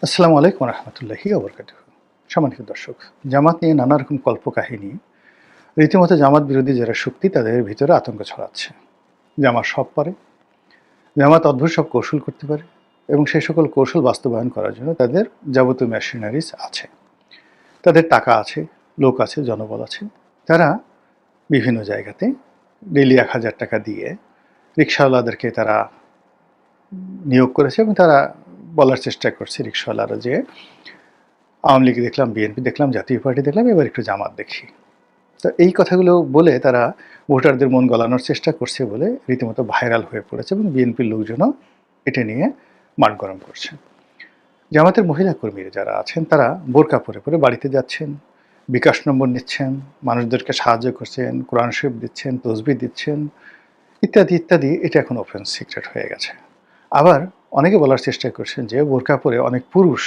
আসসালামু আলাইকুম রহমতুল্লাহি ওবরকাতুহু। সম্মানিত দর্শক, জামাত নিয়ে নানা রকম কল্পকাহিনী, রীতিমতো জামাত বিরোধী যারা শক্তি তাদের ভিতরে আতঙ্ক ছড়াচ্ছে। জামাত সব পারে, জামাত অদ্ভুত সব কৌশল করতে পারে এবং সেই সকল কৌশল বাস্তবায়ন করার জন্য তাদের যাবতীয় মেশিনারিজ আছে। তাদের টাকা আছে, লোক আছে, জনবল আছে। তারা বিভিন্ন জায়গাতে ডেইলি ১,০০০ টাকা দিয়ে রিকশাওয়ালাদেরকে তারা নিয়োগ করেছে এবং তারা বলার চেষ্টা করছে রিকশাওয়ালারা যে আওয়ামী লীগ দেখলাম, বিএনপি দেখলাম, জাতীয় পার্টি দেখলাম, এবার একটু জামাত দেখি। তো এই কথাগুলো বলে তারা ভোটারদের মন গলানোর চেষ্টা করছে বলে রীতিমতো ভাইরাল হয়ে পড়েছে এবং বিএনপির লোকজনও এটা নিয়ে মাঠ গরম করছে। জামাতের মহিলা কর্মীরা যারা আছেন তারা বোরকা পরে পরে বাড়িতে যাচ্ছেন, বিকাশ নম্বর নিচ্ছেন, মানুষদেরকে সাহায্য করছেন, কোরআন শরীফ দিচ্ছেন, তসবিহ দিচ্ছেন, ইত্যাদি ইত্যাদি। এটা এখন ওপেন সিক্রেট হয়ে গেছে। আবার অনেকে বলার চেষ্টা করছেন যে বোরকা পরে অনেক পুরুষ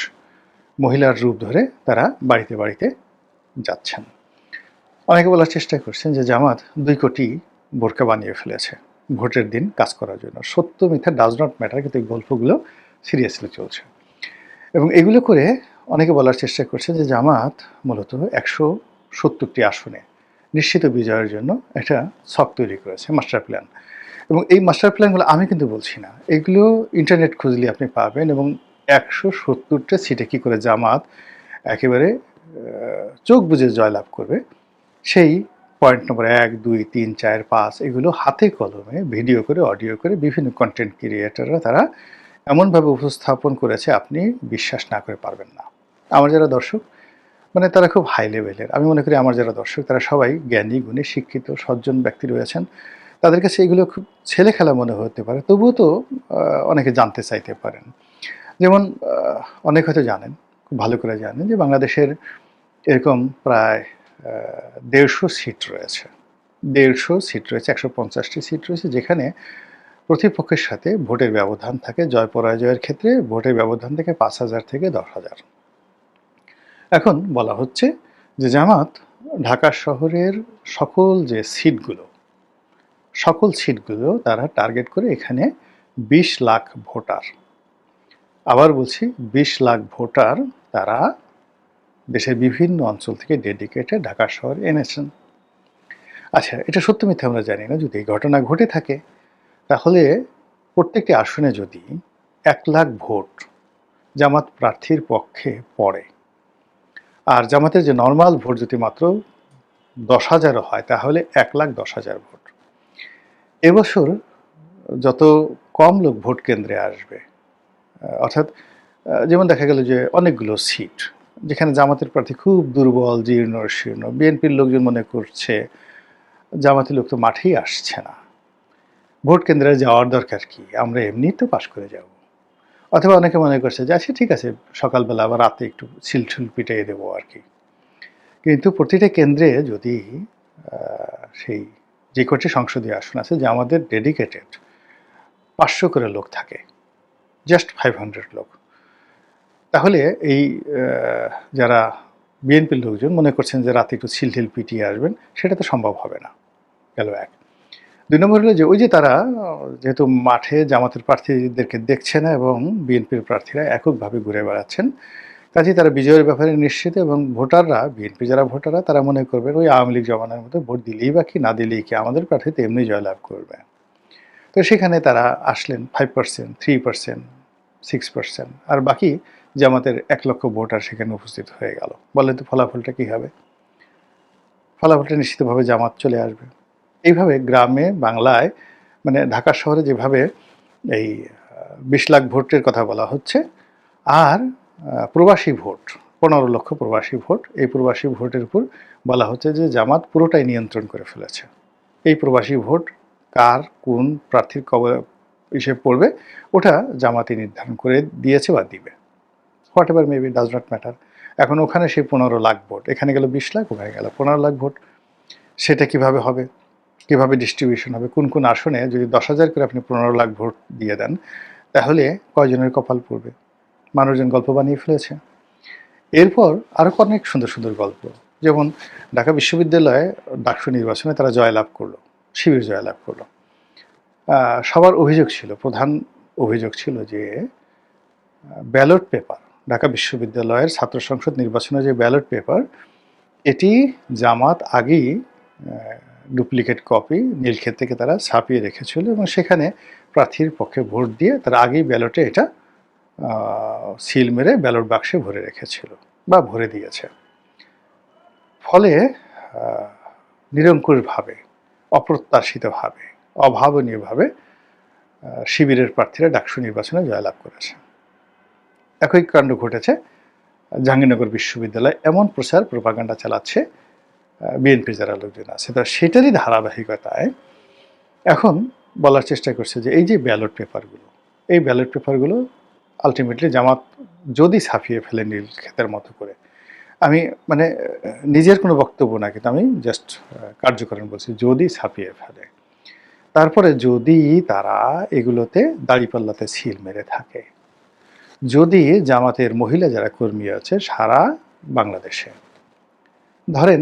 মহিলার রূপ ধরে তারা বাড়িতে বাড়িতে যাচ্ছেন। অনেকে বলার চেষ্টা করছেন যে জামাত ২ কোটি বোরকা বানিয়ে ফেলেছে ভোটের দিন কাজ করার জন্য। সত্য মিথ্যা ডাজ নট ম্যাটার, কিন্তু এই গল্পগুলো সিরিয়াসলি চলছে। এবং এগুলো করে অনেকে বলার চেষ্টা করছে যে জামাত মূলত ১৭০টি আসনে নিশ্চিত বিজয়ের জন্য একটা ছক তৈরি করেছে, মাস্টার প্ল্যান। এবং এই মাস্টার প্ল্যানগুলো আমি কিন্তু বলছি না, এগুলো ইন্টারনেট খুঁজলে আপনি পাবেন। এবং ১৭০টা সিটে কী করে জামাত একেবারে চোখ বুজে জয়লাভ করবে, সেই পয়েন্ট নম্বর ১, ২, ৩, ৪, ৫ এগুলো হাতে কলমে ভিডিও করে, অডিও করে বিভিন্ন কন্টেন্ট ক্রিয়েটররা তারা এমনভাবে উপস্থাপন করেছে আপনি বিশ্বাস না করে পারবেন না। আমার যারা দর্শক, মানে তারা খুব হাই লেভেলের। আমি মনে করি আমার যারা দর্শক তারা সবাই জ্ঞানী, গুণী, শিক্ষিত, সজ্জন ব্যক্তি রয়েছেন। তাদের কাছে এগুলো খুব ছেলেখেলা মনে হতে পারে, তবুও তো অনেকে জানতে চাইতে পারেন। যেমন অনেকে হয়তো জানেন, খুব ভালো করে জানেন যে বাংলাদেশের এরকম প্রায় ১৫০ সিট রয়েছে। ১৫০ সিট রয়েছে, ১৫০টি সিট রয়েছে যেখানে প্রতিপক্ষের সাথে ভোটের ব্যবধান থাকে। জয় পরাজয়ের ক্ষেত্রে ভোটের ব্যবধান থেকে ৫,০০০ থেকে ১০,০০০। এখন বলা হচ্ছে যে জামাত ঢাকা শহরের সকল যে সিটগুলো, সকল সিটগুলো তারা টার্গেট করে এখানে ২০ লাখ ভোটার, আবার বলছি ২০ লাখ ভোটার তারা দেশের বিভিন্ন অঞ্চল থেকে ডেডিকেটেড ঢাকা শহরে এনেছেন। আচ্ছা, এটা সত্য মিথ্যা আমরা জানি না। যদি এই ঘটনা ঘটে থাকে তাহলে প্রত্যেকটি আসনে যদি ১,০০,০০০ ভোট জামাত প্রার্থীর পক্ষে পড়ে, আর জামাতের যে নরমাল ভোট যদি মাত্র ১০,০০০ও হয় তাহলে ১,১০,০০০ ভোট। এবছর যত কম লোক ভোট কেন্দ্রে আসবে, অর্থাৎ যেমন দেখা গেল যে অনেকগুলো সিট যেখানে জামাতের প্রার্থী খুব দুর্বল, জীর্ণ শীর্ণ, বিএনপির লোকজন মনে করছে জামাতের লোক তো মাঠেই আসছে না, ভোট কেন্দ্রে যাওয়ার দরকার কি, আমরা এমনিই তো পাশ করে যাব। অথবা অনেকে মনে করছে যে আচ্ছা ঠিক আছে, সকালবেলা আবার রাতে একটু ছিলছুল পিটাইয়ে দেবো আর কি। কিন্তু প্রতিটা কেন্দ্রে যদি সেই যে কটি সংসদীয় আসন আছে যে আমাদের ডেডিকেটেড ৫০০ করে লোক থাকে, জাস্ট 500 লোক, তাহলে এই যারা বিএনপির লোকজন মনে করছেন যে রাতে একটু ছিলঠিল পিটিয়ে আসবেন, সেটা তো সম্ভব হবে না। গেল এক। ২ নম্বর হলো যে ওই যে তারা যেহেতু মাঠে জামাতের প্রার্থীদেরকে দেখছে না এবং বিএনপির প্রার্থীরা এককভাবে ঘুরে বেড়াচ্ছেন, কাজেই তারা বিজয়ের ব্যাপারে নিশ্চিত। এবং ভোটাররা, বিএনপি যারা ভোটাররা তারা মনে করবেন ওই আওয়ামী লীগ জমানার মতো ভোট দিলেই বা কি না দিলেই কি, আমাদের প্রার্থী তো এমনি জয়লাভ করবে। তো সেখানে তারা আসলেন 5%, 3%, 6%, আর বাকি জামাতের ১,০০,০০০ ভোটার সেখানে উপস্থিত হয়ে গেল। বলেন তো ফলাফলটা কী হবে? ফলাফলটা নিশ্চিতভাবে জামাত চলে আসবে। এইভাবে গ্রামে বাংলায়, মানে ঢাকা শহরে যেভাবে এই ২০ লাখ ভোটের কথা বলা হচ্ছে, আর প্রবাসী ভোট ১৫ লক্ষ প্রবাসী ভোট, এই প্রবাসী ভোটের উপর বলা হচ্ছে যে জামাত পুরোটাই নিয়ন্ত্রণ করে ফেলেছে। এই প্রবাসী ভোট কার কোন প্রার্থীর হিসেবে পড়বে ওটা জামাতই নির্ধারণ করে দিয়েছে বা দিবে। What ever maybe, does not matter. এখন ওখানে সেই ১৫ লাখ ভোট, এখানে গেল ২০ লাখ, ওখানে গেল ১৫ লাখ ভোট। সেটা কিভাবে হবে, কিভাবে ডিস্ট্রিবিউশন হবে, কোন কোন আসনে যদি ১০,০০০ করে আপনি ১৫ লাখ ভোট দিয়ে দেন তাহলে কয়জনের কপাল পড়বে? মানুষজন গল্প বানিয়ে ফেলেছে। এরপর আরও অনেক সুন্দর সুন্দর গল্প, যেমন ঢাকা বিশ্ববিদ্যালয়ে ডাকসু নির্বাচনে তারা জয়লাভ করলো, শিবির জয়লাভ করলো। সবার অভিযোগ ছিল, প্রধান অভিযোগ ছিল যে ব্যালট পেপার ঢাকা বিশ্ববিদ্যালয়ের ছাত্র সংসদ নির্বাচনের যে ব্যালট পেপার, এটি জামাত আগেই ডুপ্লিকেট কপি নীলক্ষেত থেকে তারা ছাপিয়ে রেখেছিল এবং সেখানে প্রার্থীর পক্ষে ভোট দিয়ে তারা আগেই ব্যালটে এটা সিল মেরে ব্যালট বাক্সে ভরে রেখেছিল বা ভরে দিয়েছে। ফলে নিরঙ্কুশভাবে, অপ্রত্যাশিতভাবে, অভাবনীয়ভাবে শিবিরের প্রার্থীরা ডাকসু নির্বাচনে জয়লাভ করেছে। একই কাণ্ড ঘটেছে জাহাঙ্গীরনগর বিশ্ববিদ্যালয়। এমন প্রচার প্রোপাগান্ডা চালাচ্ছে বিএনপির যারা লোকজন আছে, তো সেটারই ধারাবাহিকতায় এখন বলার চেষ্টা করছে যে এই যে ব্যালট পেপারগুলো, এই ব্যালট পেপারগুলো আলটিমেটলি জামাত যদি ছাপিয়ে ফেলে নীলক্ষেতের মতো করে, আমি মানে নিজের কোনো বক্তব্য না, কিন্তু আমি জাস্ট কার্যকরণ বলছি, যদি ছাপিয়ে ফেলে, তারপরে যদি তারা এগুলোতে দাঁড়িপাল্লাতে সিল মেরে থাকে, যদি জামাতের মহিলা যারা কর্মী আছে সারা বাংলাদেশে, ধরেন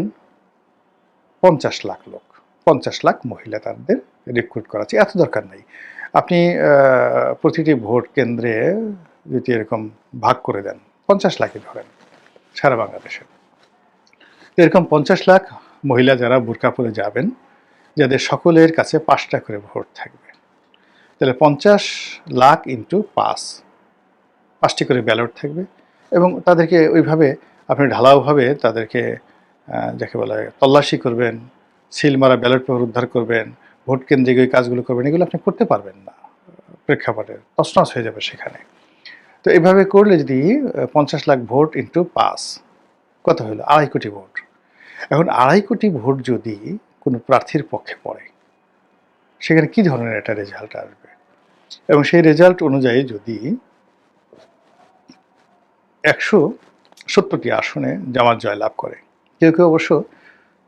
50 লাখ লোক, 50 লাখ মহিলা তাদের রিক্রুট করা আছে, এত দরকার নেই। আপনি প্রতিটি ভোট কেন্দ্রে যদি এরকম ভাগ করে দেন, 50 লাখই ধরেন সারা বাংলাদেশে, এরকম 50 লাখ মহিলা যারা বোরকা পরে যাবেন, যাদের সকলের কাছে 5টা করে ভোট থাকবে, তাহলে 50 লাখ ইন্টু 5টি করে ব্যালট থাকবে এবং তাদেরকে ওইভাবে আপনি ঢালাওভাবে তাদেরকে যাকে বলা হয় তল্লাশি করবেন, সিল মারা ব্যালট পেপার উদ্ধার করবেন, ভোট কেন্দ্রে গিয়ে কাজগুলো করবেন, এগুলো আপনি করতে পারবেন না, প্রেক্ষাপটে তছনছ হয়ে যাবে সেখানে। তো এভাবে করলে যদি 50 লাখ ভোট ইন্টু 5 কত হলো? 2.5 কোটি ভোট। এখন 2.5 কোটি ভোট যদি কোনো প্রার্থীর পক্ষে পড়ে, সেখানে কী ধরনের একটা রেজাল্ট আসবে? এবং সেই রেজাল্ট অনুযায়ী যদি 170টি আসনে জামাত জয়লাভ করে, কেউ কেউ অবশ্য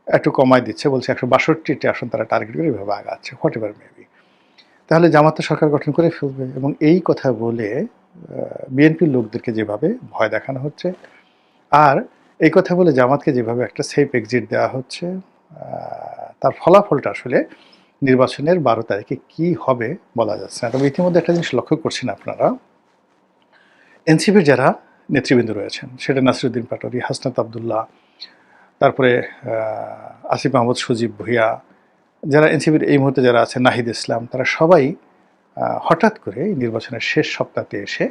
একটু কমায় দিচ্ছে, বলছে 162টি আসন তারা টার্গেট করে এভাবে আগাচ্ছে, হোয়াট এভার মেবি, তাহলে জামাত তো সরকার গঠন করে ফেলবে। এবং এই কথা বলে বিএনপির লোকদেরকে যেভাবে ভয় দেখানো হচ্ছে, আর এই কথা বলে জামাতকে যেভাবে একটা সেফ এক্সিট দেওয়া হচ্ছে, তার ফলাফলটা আসলে নির্বাচনের 12 তারিখে কি হবে বলা যাচ্ছে না। তবে ইতিমধ্যে একটা জিনিস লক্ষ্য করছেন আপনারা, এনসিপির যারা নেতৃবৃন্দ রয়েছেন, সেটা নাসিরুদ্দিন পাটোয়ারি, হাসনাত আবদুল্লাহ, তারপরে আসিফ মাহমুদ, সজীব ভুঁইয়া, যারা এনসিপির এই মুহূর্তে যারা আছেন, নাহিদ ইসলাম, তারা সবাই হঠাৎ করে নির্বাচনের শেষ সপ্তাহে এসে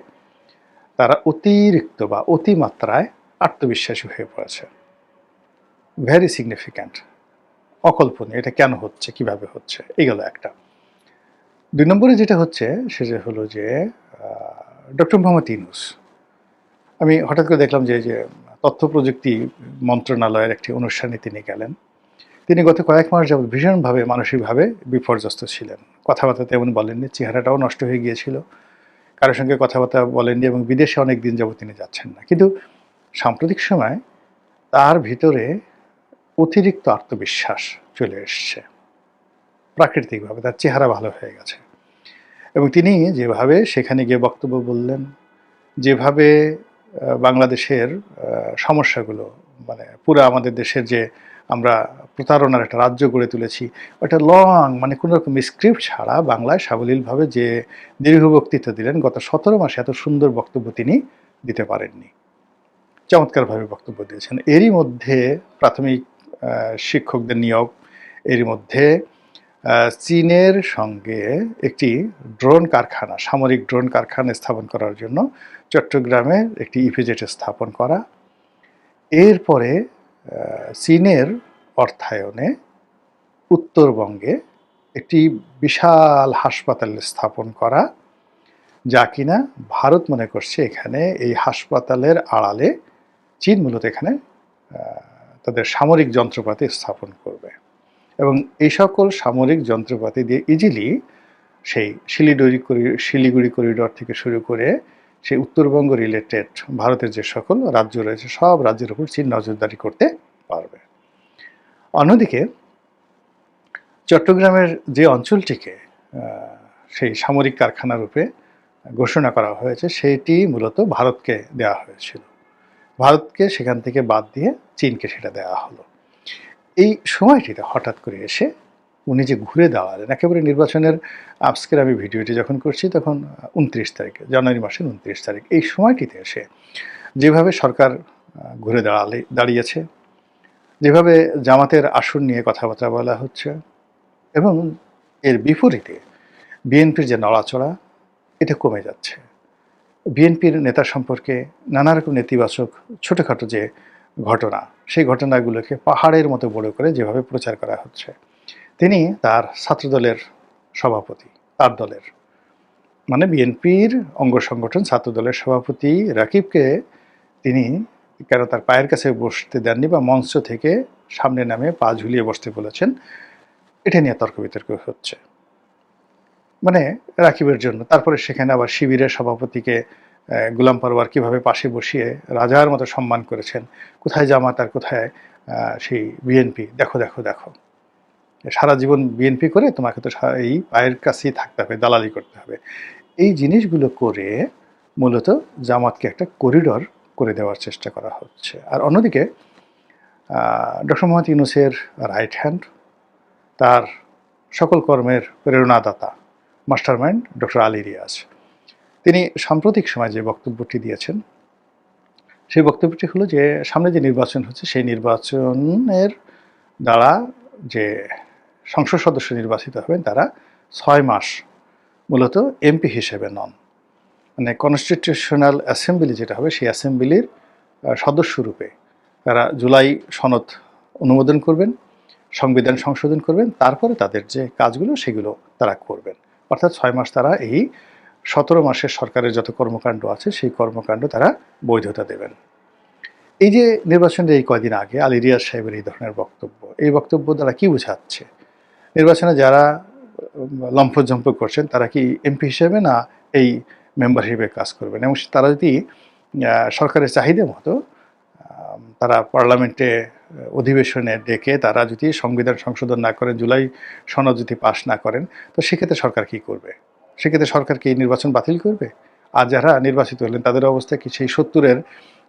তারা অতিরিক্ত বা অতিমাত্রায় আত্মবিশ্বাসী হয়ে পড়েছে। ভেরি সিগনিফিক্যান্ট, অকল্পনীয়। এটা কেন হচ্ছে, কিভাবে হচ্ছে, এইগুলো একটা। 2 নম্বরে যেটা হচ্ছে সেটা হলো যে ডক্টর মোহাম্মদ ইউনূস, আমি হঠাৎ করে দেখলাম যে তথ্য প্রযুক্তি মন্ত্রণালয়ের একটি অনুষ্ঠানে তিনি গেলেন। তিনি গত কয়েক মাস যাবত ভীষণভাবে মানসিকভাবে বিপর্যস্ত ছিলেন। কথাবার্তা তেমন বলেননি, চেহারাটাও নষ্ট হয়ে গিয়েছিল, কারোর সঙ্গে কথাবার্তা বলেননি এবং বিদেশে অনেক দিন যাবত তিনি যাচ্ছেন না। কিন্তু সাম্প্রতিক সময় তার ভিতরে অতিরিক্ত আত্মবিশ্বাস চলে এসছে প্রাকৃতিকভাবে, তার চেহারা ভালো হয়ে গেছে এবং তিনি যেভাবে সেখানে গিয়ে বক্তব্য বললেন, যেভাবে বাংলাদেশের সমস্যাগুলো, মানে পুরো আমাদের দেশের যে আমরা প্রতারণার একটা রাজ্য গড়ে তুলেছি, ওটা লং, মানে কোনো রকম স্ক্রিপ্ট ছাড়া বাংলায় সাবলীলভাবে যে দীর্ঘ বক্তৃতা দিলেন, গত 17 মাসে এত সুন্দর বক্তব্য তিনি দিতে পারেননি। চমৎকারভাবে বক্তব্য দিয়েছেন। এরই মধ্যে প্রাথমিক শিক্ষকদের নিয়োগ, এরই মধ্যে চীনের সঙ্গে একটি ড্রোন কারখানা, সামরিক ড্রোন কারখানা স্থাপন করার জন্য চট্টগ্রামে একটি ইপিজেড স্থাপন করা, এরপরে চীনের অর্থায়নে উত্তরবঙ্গে একটি বিশাল হাসপাতাল স্থাপন করা, যা কিনা ভারত মনে করছে এখানে এই হাসপাতালের আড়ালে চীন মূলত এখানে তাদের সামরিক যন্ত্রপাতি স্থাপন করবে এবং এই সকল সামরিক যন্ত্রপাতি দিয়ে ইজিলি সেই শিলিগুড়ি করিডর থেকে শুরু করে সেই উত্তরবঙ্গ রিলেটেড ভারতের যে সকল রাজ্য রয়েছে, সব রাজ্যের উপর চীন নজরদারি করতে পারবে। অন্যদিকে চট্টগ্রামের যে অঞ্চলটিকে সেই সামরিক কারখানা রূপে ঘোষণা করা হয়েছে, সেটি মূলত ভারতকে দেওয়া হয়েছিল। ভারতকে সেখান থেকে বাদ দিয়ে চীনকে সেটা দেওয়া হলো। এই সময়টিতে হঠাৎ করে এসে উনি যে ঘুরে দাঁড়ালেন একেবারে নির্বাচনের আজকের আমি ভিডিওটি যখন করছি তখন ২৯ তারিখ, জানুয়ারি মাসের ২৯ তারিখ। এই সময়টিতে এসে যেভাবে সরকার ঘুরে দাঁড়িয়েছে, যেভাবে জামাতের আসন নিয়ে কথাবার্তা বলা হচ্ছে এবং এর বিপরীতে বিএনপির যে নড়াচড়া এটা কমে যাচ্ছে। বিএনপির নেতা সম্পর্কে নানা রকম নেতিবাচক ছোটোখাটো যে ঘটনা, সেই ঘটনাগুলোকে পাহাড়ের মতো বড় করে যেভাবে প্রচার করা হচ্ছে। তিনি তার ছাত্রদলের সভাপতি, তার দলের মানে বিএনপির অঙ্গ সংগঠন ছাত্রদলের সভাপতি রাকিবকে তিনি কেন তার পায়ের কাছে বসতে দেননি বা মঞ্চ থেকে সামনে নামে পা ঝুলিয়ে বসতে বলেছেন, এটা নিয়ে তর্ক বিতর্ক হচ্ছে। মানে রাকিবের জন্য। তারপরে সেখানে আবার শিবিরের সভাপতিকে গোলাম পরোয়ার কীভাবে পাশে বসিয়ে রাজার মতো সম্মান করেছেন, কোথায় জামাত আর কোথায় সেই বিএনপি, দেখো দেখো দেখো, সারা জীবন বিএনপি করে তোমাকে তো এই পায়ের কাছেই থাকতে হবে, দালালি করতে হবে। এই জিনিসগুলো করে মূলত জামাতকে একটা করিডর করে দেওয়ার চেষ্টা করা হচ্ছে। আর অন্যদিকে ডক্টর মোহাম্মদ ইউনূসের রাইট হ্যান্ড, তার সকল কর্মের প্রেরণাদাতা মাস্টারমাইন্ড ডক্টর আলী রিয়াজ, তিনি সাম্প্রতিক সময় যে বক্তব্যটি দিয়েছেন, সেই বক্তব্যটি হলো যে সামনে যে নির্বাচন হচ্ছে সেই নির্বাচনের দ্বারা যে সংসদ সদস্য নির্বাচিত হবেন তারা ৬ মাস মূলত এমপি হিসেবে নন, মানে কনস্টিটিউশনাল অ্যাসেম্বলি যেটা হবে সেই অ্যাসেম্বলির সদস্যরূপে তারা জুলাই সনদ অনুমোদন করবেন, সংবিধান সংশোধন করবেন, তারপরে তাদের যে কাজগুলো সেগুলো তারা করবেন। অর্থাৎ ৬ মাস তারা এই ১৭ মাসের সরকারের যত কর্মকাণ্ড আছে সেই কর্মকাণ্ড তারা বৈধতা দেবেন। এই যে নির্বাচনের এই কয়দিন আগে আলী রিয়াজ সাহেবের এই ধরনের বক্তব্য, এই বক্তব্য দ্বারা কি বোঝাচ্ছে? নির্বাচনে যারা লম্ফঝম্প করছেন তারা কি এমপি হিসেবে না এই মেম্বার হিসেবে কাজ করবেন, এবং তারা যদি সরকারের চাহিদা মতো তারা পার্লামেন্টে অধিবেশনে ডেকে তারা যদি সংবিধান সংশোধন না করেন, জুলাই সনদ যদি পাশ না করেন, তো সেক্ষেত্রে সরকার কি করবে? সেক্ষেত্রে সরকার কি নির্বাচন বাতিল করবে? আর যারা নির্বাচিত হলেন তাদের অবস্থা কি সেই ৭০-এর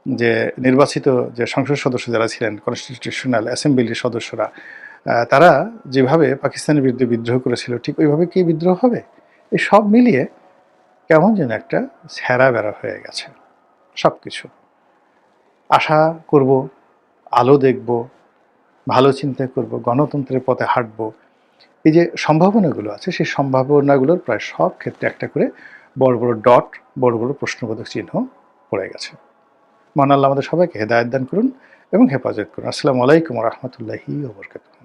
যে নির্বাচিত যে সংসদ সদস্য যারা ছিলেন, কনস্টিটিউশনাল অ্যাসেম্বলির সদস্যরা, তারা যেভাবে পাকিস্তানের বিরুদ্ধে বিদ্রোহ করেছিল ঠিক ওইভাবে কি বিদ্রোহ হবে? এই সব মিলিয়ে কেমন যেন একটা ছেঁড়া বেড়া হয়ে গেছে সব কিছু। আশা করব, আলো দেখব, ভালো চিন্তা করব, গণতন্ত্রের পথে হাঁটব, এই যে সম্ভাবনাগুলো আছে সেই সম্ভাবনাগুলোর প্রায় সব ক্ষেত্রে একটা করে বড় বড় ডট, বড় বড় প্রশ্নবোধক চিহ্ন পড়ে গেছে। মহান আল্লাহ আমাদের সবাইকে হেদায়েত দান করুন এবং হেফাজত করুন। আসসালামু আলাইকুম ওয়া রাহমাতুল্লাহি ওয়া বারাকাতুহু।